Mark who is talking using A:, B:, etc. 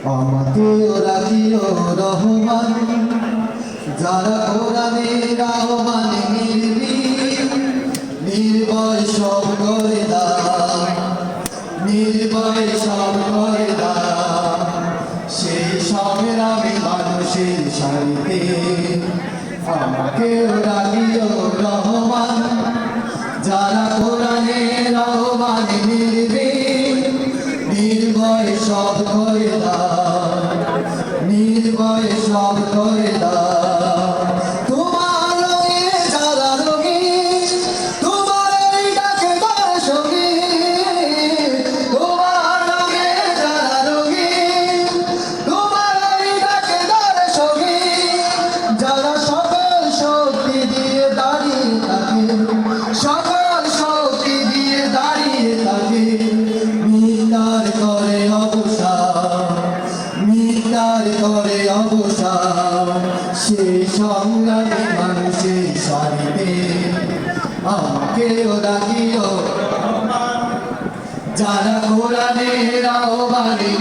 A: আমাকেও রাখিও রহমান, যারা কোরআনের আহ্বানে নির্ভয় সব করে দাও, নির্ভয় সব করে দাও। সেই সংগ্রামী মানুষের সারিতে আমাকেও রাখিও রহমান, যারা কোরআনের আহ্বানে নির্ভয় সব করে দাও, নির্ভয় সব করে দাও। তোমার রঙে যারা রঙিন, তোমার এই ডাকে তার সঙ্গী। তোমার রঙে যারা রঙিন, তোমার এই ডাকে তার সঙ্গী। যারা সকল শক্তি দিয়ে দাঁড়িয়ে থাকে, সকল শক্তি দিয়ে দাঁড়িয়ে থাকে, মিটার করে অবসান, মিটার করে অবসান। সেই সংগ্রামী মানুষের সারিতে আমাকেও রাখিও, যারা কোরআনের আহ্বানে